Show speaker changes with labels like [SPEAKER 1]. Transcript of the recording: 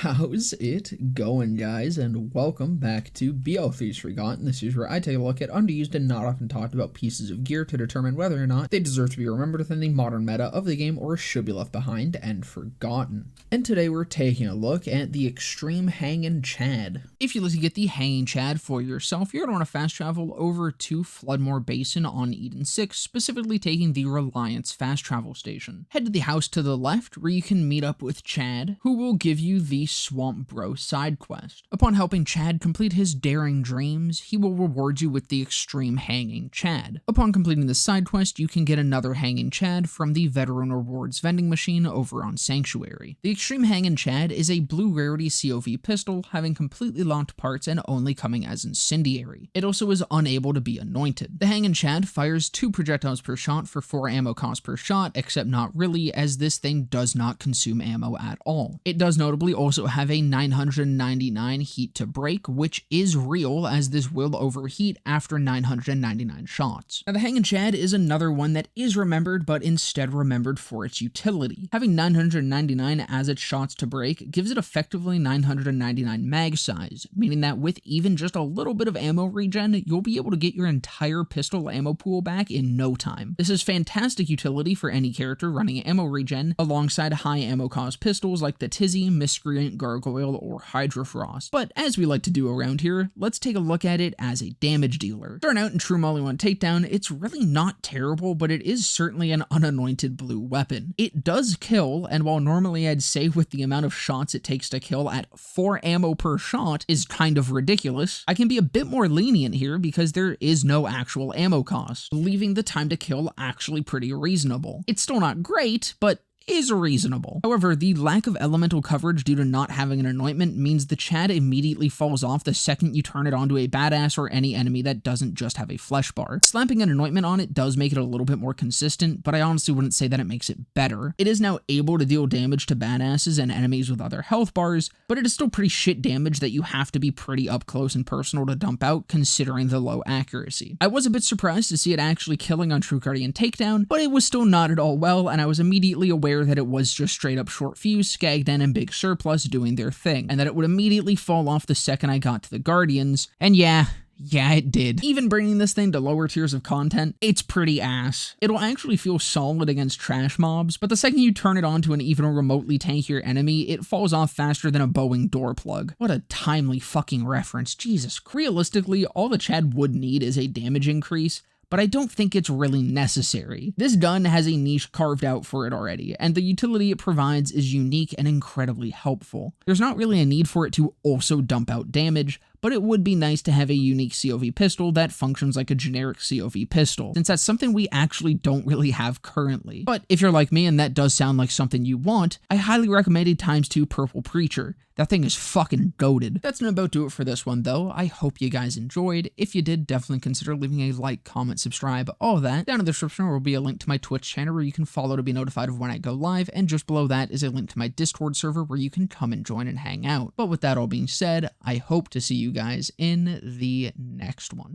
[SPEAKER 1] How's it going, guys, and welcome back to BL3's Forgotten. This is where I take a look at underused and not often talked about pieces of gear to determine whether or not they deserve to be remembered within the modern meta of the game or should be left behind and forgotten. And today we're taking a look at the Extreme Hangin Chadd. If you'd like to get the Hangin Chadd for yourself, you're going to want to fast travel over to Floodmore Basin on Eden 6, specifically taking the Reliance fast travel station. Head to the house to the left where you can meet up with Chadd, who will give you the Swamp Bro side quest. Upon helping Chadd complete his daring dreams, he will reward you with the Extreme Hangin Chadd. Upon completing the side quest, you can get another Hangin Chadd from the Veteran Rewards vending machine over on Sanctuary. The Extreme Hangin Chadd is a blue rarity COV pistol, having completely locked parts and only coming as incendiary. It also is unable to be anointed. The Hangin Chadd fires 2 projectiles per shot for 4 ammo cost per shot, except not really, as this thing does not consume ammo at all. It does notably also have a 999 heat to break, which is real, as this will overheat after 999 shots. Now, the Hangin Chadd is another one that is remembered, but instead remembered for its utility. Having 999 as its shots to break gives it effectively 999 mag size, meaning that with even just a little bit of ammo regen, you'll be able to get your entire pistol ammo pool back in no time. This is fantastic utility for any character running ammo regen alongside high ammo cost pistols like the Tizzy, Miscreant, Gargoyle, or Hydra Frost. But as we like to do around here, let's take a look at it as a damage dealer. Starting out in True Molly 1 Takedown, it's really not terrible, but it is certainly an unanointed blue weapon. It does kill, and while normally I'd say with the amount of shots it takes to kill at 4 ammo per shot is kind of ridiculous, I can be a bit more lenient here because there is no actual ammo cost, leaving the time to kill actually pretty reasonable. It's still not great, but is reasonable. However, the lack of elemental coverage due to not having an anointment means the Chadd immediately falls off the second you turn it onto a badass or any enemy that doesn't just have a flesh bar. Slapping an anointment on it does make it a little bit more consistent, but I honestly wouldn't say that it makes it better. It is now able to deal damage to badasses and enemies with other health bars, but it is still pretty shit damage that you have to be pretty up close and personal to dump out, considering the low accuracy. I was a bit surprised to see it actually killing on True Guardian Takedown, but it was still not at all well, and I was immediately aware that it was just straight up short fuse, Skagden, and Big Surplus doing their thing, and that it would immediately fall off the second I got to the Guardians, and yeah, it did. Even bringing this thing to lower tiers of content, it's pretty ass. It'll actually feel solid against trash mobs, but the second you turn it on to an even remotely tankier enemy, it falls off faster than a Boeing door plug. What a timely fucking reference, Jesus. Realistically, all the Chadd would need is a damage increase, but I don't think it's really necessary. This gun has a niche carved out for it already, and the utility it provides is unique and incredibly helpful. There's not really a need for it to also dump out damage, but it would be nice to have a unique COV pistol that functions like a generic COV pistol, since that's something we actually don't really have currently. But if you're like me and that does sound like something you want, I highly recommend a ×2 Purple Preacher. That thing is fucking goated. That's gonna about do it for this one though. I hope you guys enjoyed. If you did, definitely consider leaving a like, comment, subscribe, all of that. Down in the description will be a link to my Twitch channel where you can follow to be notified of when I go live, and just below that is a link to my Discord server where you can come and join and hang out. But with that all being said, I hope to see you guys in the next one.